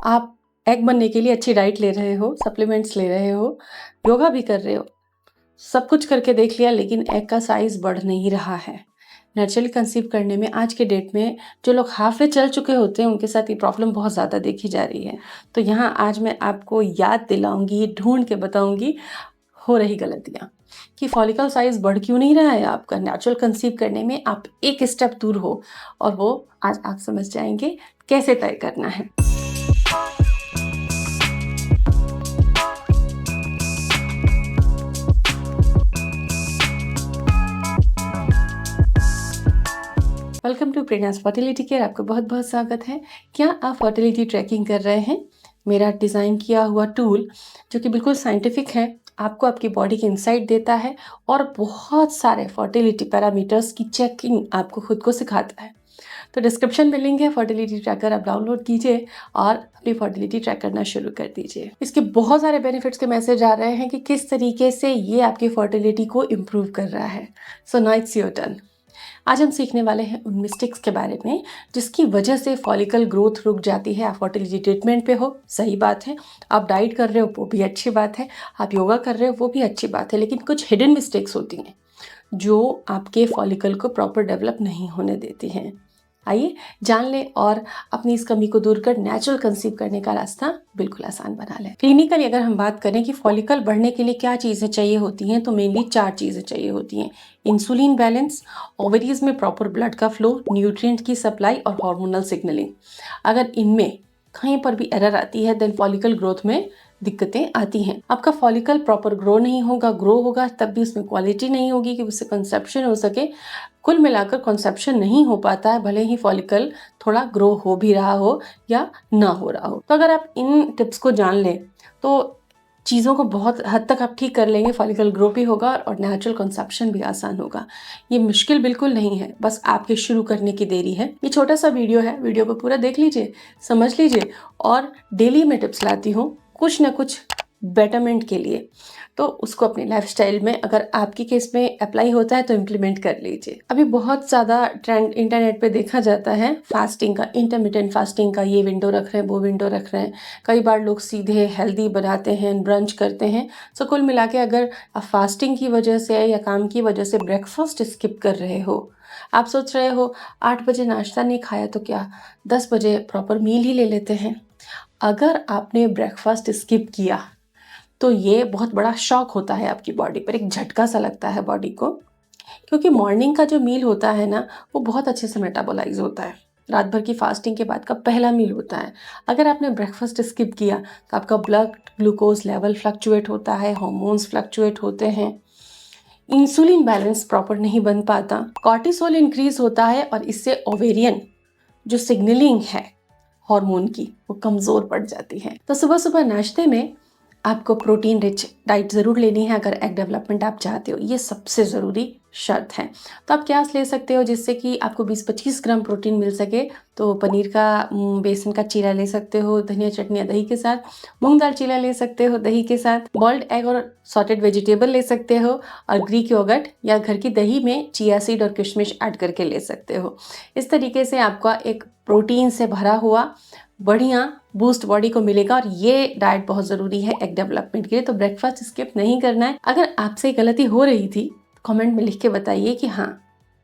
आप एग बनने के लिए अच्छी डाइट ले रहे हो, सप्लीमेंट्स ले रहे हो, योगा भी कर रहे हो, सब कुछ करके देख लिया लेकिन एग का साइज़ बढ़ नहीं रहा है। नेचुरली कंसीव करने में आज के डेट में जो लोग हाफ वे चल चुके होते हैं उनके साथ ये प्रॉब्लम बहुत ज़्यादा देखी जा रही है। तो यहाँ आज मैं आपको याद दिलाऊँगी, ढूँढ के बताऊँगी हो रही गलतियाँ कि फॉलिकल साइज़ बढ़ क्यों नहीं रहा है आपका। नेचुरल कंसीव करने में आप एक स्टेप दूर हो और वो आज आप समझ जाएँगे कैसे तय करना है। Welcome to Prerna's fertility care. आपका बहुत बहुत स्वागत है। क्या आप फर्टिलिटी ट्रैकिंग कर रहे हैं? मेरा डिज़ाइन किया हुआ टूल जो कि बिल्कुल साइंटिफिक है, आपको आपकी बॉडी की इनसाइट देता है और बहुत सारे फर्टिलिटी पैरामीटर्स की चेकिंग आपको खुद को सिखाता है। तो डिस्क्रिप्शन में लिंक है, फर्टिलिटी ट्रैकर आप डाउनलोड कीजिए और अपनी फर्टिलिटी ट्रैक करना शुरू कर दीजिए। इसके बहुत सारे बेनिफिट्स के मैसेज आ रहे हैं कि किस तरीके से ये आपकी फर्टिलिटी को इम्प्रूव कर रहा है। So now it's your turn. आज हम सीखने वाले हैं उन मिस्टेक्स के बारे में जिसकी वजह से फॉलिकल ग्रोथ रुक जाती है। आप फर्टिलिटी ट्रीटमेंट पे हो, सही बात है। आप डाइट कर रहे हो, वो भी अच्छी बात है। आप योगा कर रहे हो, वो भी अच्छी बात है। लेकिन कुछ हिडन मिस्टेक्स होती हैं जो आपके फॉलिकल को प्रॉपर डेवलप नहीं होने देती हैं। आइए जान लें और अपनी इस कमी को दूर कर नेचुरल कंसीव करने का रास्ता बिल्कुल आसान बना लें। क्लिनिकली अगर हम बात करें कि फॉलिकल बढ़ने के लिए क्या चीज़ें चाहिए होती हैं, तो मेनली 4 चीज़ें चाहिए होती हैं। इंसुलिन बैलेंस, ओवरीज में प्रॉपर ब्लड का फ्लो, न्यूट्रिएंट की सप्लाई और हार्मोनल सिग्नलिंग। अगर इनमें कहीं पर भी एरर आती है देन फॉलिकल ग्रोथ में दिक्कतें आती हैं। आपका फॉलिकल प्रॉपर ग्रो नहीं होगा, ग्रो होगा तब भी उसमें क्वालिटी नहीं होगी कि उससे कंसेप्शन हो सके। कुल मिलाकर कंसेप्शन नहीं हो पाता है, भले ही फॉलिकल थोड़ा ग्रो हो भी रहा हो या ना हो रहा हो। तो अगर आप इन टिप्स को जान लें तो चीज़ों को बहुत हद तक आप ठीक कर लेंगे। फॉलिकल ग्रो भी होगा और नेचुरल कंसेप्शन भी आसान होगा। ये मुश्किल बिल्कुल नहीं है, बस आपके शुरू करने की देरी है। ये छोटा सा वीडियो है, वीडियो को पूरा देख लीजिए, समझ लीजिए और डेली मैं टिप्स लाती हूँ कुछ ना कुछ बेटरमेंट के लिए। तो उसको अपने लाइफस्टाइल में अगर आपकी केस में अप्लाई होता है तो इम्प्लीमेंट कर लीजिए। अभी बहुत ज़्यादा ट्रेंड इंटरनेट पे देखा जाता है फास्टिंग का, इंटरमिटेंट फास्टिंग का। ये विंडो रख रहे हैं, वो विंडो रख रहे हैं। कई बार लोग सीधे हेल्दी बनाते हैं, ब्रंच करते हैं। सो कुल मिला के अगर आप फास्टिंग की वजह से या काम की वजह से ब्रेकफास्ट स्किप कर रहे हो, आप सोच रहे हो 8 बजे नाश्ता नहीं खाया तो क्या 10 बजे प्रॉपर मील ही ले लेते हैं। अगर आपने ब्रेकफास्ट स्किप किया तो ये बहुत बड़ा शॉक होता है आपकी बॉडी पर, एक झटका सा लगता है बॉडी को, क्योंकि मॉर्निंग का जो मील होता है ना वो बहुत अच्छे से मेटाबोलाइज होता है। रात भर की फास्टिंग के बाद का पहला मील होता है। अगर आपने ब्रेकफास्ट स्किप किया तो आपका ब्लड ग्लूकोज लेवल फ्लक्चुएट होता है, हार्मोन्स फ्लक्चुएट होते हैं, इंसुलिन बैलेंस प्रॉपर नहीं बन पाता, कॉर्टिसोल इंक्रीज होता है और इससे ओवेरियन जो सिग्नलिंग है हार्मोन की वो कमज़ोर पड़ जाती है। तो सुबह सुबह नाश्ते में आपको प्रोटीन रिच डाइट ज़रूर लेनी है अगर एग डेवलपमेंट आप चाहते हो। ये सबसे ज़रूरी शर्त है। तो आप क्या ले सकते हो जिससे कि आपको 20-25 ग्राम प्रोटीन मिल सके। तो पनीर का बेसन का चीला ले सकते हो धनिया चटनी या दही के साथ, मूंग दाल चीला ले सकते हो दही के साथ, बॉइल्ड एग और सॉटेड वेजिटेबल ले सकते हो और ग्रीक योगर्ट या घर की दही में चिया सीड और किशमिश ऐड करके ले सकते हो। इस तरीके से आपका एक प्रोटीन से भरा हुआ बढ़िया बूस्ट बॉडी को मिलेगा और ये डाइट बहुत ज़रूरी है एग डेवलपमेंट के लिए। तो ब्रेकफास्ट स्किप नहीं करना है। अगर आपसे गलती हो रही थी कमेंट में लिख के बताइए कि हाँ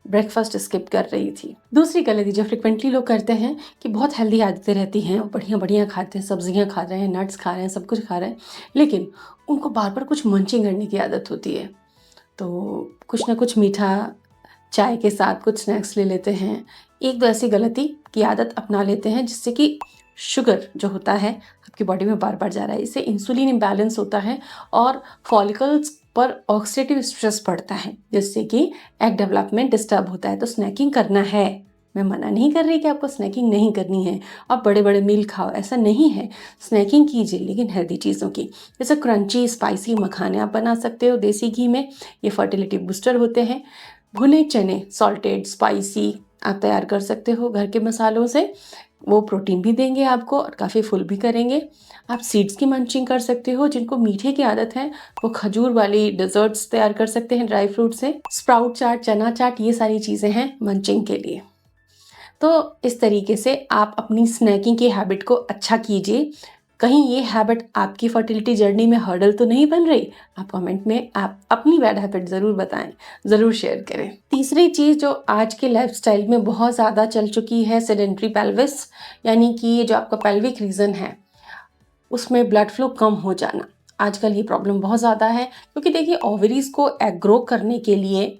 ब्रेकफास्ट स्किप कर रही थी। दूसरी गलती जो फ्रिक्वेंटली लोग करते हैं कि बहुत हेल्दी आदतें रहती हैं, बढ़िया बढ़िया खाते हैं, सब्जियां खा रहे हैं, नट्स खा रहे हैं, सब कुछ खा रहे हैं, लेकिन उनको बार बार कुछ मंचिंग करने की आदत होती है। तो कुछ ना कुछ मीठा चाय के साथ कुछ स्नैक्स ले लेते हैं। एक दो ऐसी गलती की आदत अपना लेते हैं जिससे कि शुगर जो होता है आपकी बॉडी में बार बार जा रहा है, इससे इंसुलिन इम्बैलेंस होता है और फॉलिकल्स पर ऑक्सीडेटिव स्ट्रेस पड़ता है जिससे कि एग डेवलपमेंट डिस्टर्ब होता है। तो स्नैकिंग करना है, मैं मना नहीं कर रही कि आपको स्नैकिंग नहीं करनी है, आप बड़े बड़े मील खाओ, ऐसा नहीं है। स्नैकिंग कीजिए लेकिन हेल्दी चीज़ों की, जैसे क्रंची स्पाइसी मखाने आप बना सकते हो देसी घी में, ये फर्टिलिटी बूस्टर होते हैं। भुने चने सॉल्टेड स्पाइसी आप तैयार कर सकते हो घर के मसालों से, वो प्रोटीन भी देंगे आपको और काफ़ी फुल भी करेंगे। आप सीड्स की मंचिंग कर सकते हो, जिनको मीठे की आदत है वो खजूर वाली डिज़र्ट्स तैयार कर सकते हैं ड्राई फ्रूट से। स्प्राउट चाट, चना चाट, ये सारी चीज़ें हैं मंचिंग के लिए। तो इस तरीके से आप अपनी स्नैकिंग की हैबिट को अच्छा कीजिए। कहीं ये हैबिट आपकी फर्टिलिटी जर्नी में हर्डल तो नहीं बन रही? आप कमेंट में आप अपनी बैड हैबिट ज़रूर बताएं, ज़रूर शेयर करें। तीसरी चीज़ जो आज के लाइफस्टाइल में बहुत ज़्यादा चल चुकी है, सेडेंट्री पेल्विस, यानी कि ये जो आपका पेल्विक रीजन है उसमें ब्लड फ्लो कम हो जाना। आजकल ये प्रॉब्लम बहुत ज़्यादा है, क्योंकि देखिए ओवरीज को एग ग्रो करने के लिए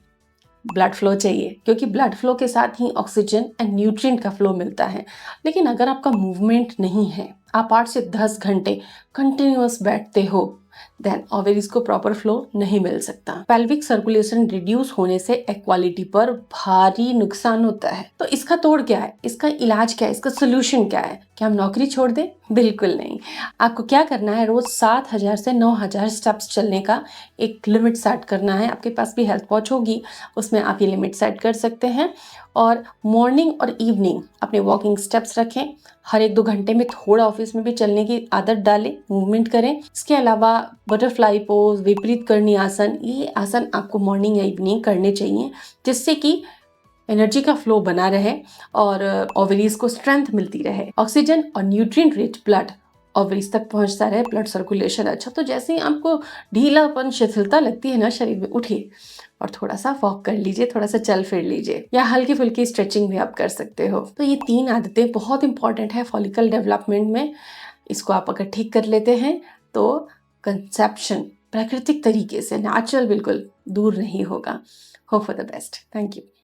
ब्लड फ्लो चाहिए, क्योंकि ब्लड फ्लो के साथ ही ऑक्सीजन एंड न्यूट्रिएंट का फ्लो मिलता है। लेकिन अगर आपका मूवमेंट नहीं है, आप 8 से 10 घंटे कंटिन्यूअस बैठते हो, देन ओवरीज को प्रॉपर फ्लो नहीं मिल सकता। पेल्विक सर्कुलेशन रिड्यूस होने से एक्वालिटी पर भारी नुकसान होता है। तो इसका तोड़ क्या है, इसका इलाज क्या है, इसका सोल्यूशन क्या है? क्या हम नौकरी छोड़ दें? बिल्कुल नहीं। आपको क्या करना है, रोज 7,000 से 9,000 स्टेप्स चलने का एक लिमिट सेट करना है। आपके पास भी हेल्थ वॉच होगी, उसमें आप ये लिमिट सेट कर सकते हैं। और मॉर्निंग और इवनिंग अपने वॉकिंग स्टेप्स रखें। हर 1-2 घंटे में थोड़ा ऑफिस में भी चलने की आदत डालें, मूवमेंट करें। इसके अलावा बटरफ्लाई पोज, विपरीत करणी आसन, ये आसन आपको मॉर्निंग या इवनिंग करने चाहिए, जिससे कि एनर्जी का फ्लो बना रहे और ओवरीज को स्ट्रेंथ मिलती रहे। ऑक्सीजन और न्यूट्रिएंट रिच ब्लड ओवरीज तक पहुंचता रहे, ब्लड सर्कुलेशन अच्छा। तो जैसे ही आपको ढीलापन, शिथिलता लगती है ना शरीर में, उठिए और थोड़ा सा वॉक कर लीजिए, थोड़ा सा चल फिर लीजिए, या हल्की फुल्की स्ट्रेचिंग भी आप कर सकते हो। तो ये 3 आदतें बहुत इंपॉर्टेंट है फॉलिकल डेवलपमेंट में। इसको आप अगर ठीक कर लेते हैं तो कंसेप्शन प्राकृतिक तरीके से, नेचुरल, बिल्कुल दूर नहीं होगा। Hope for the best. Thank you.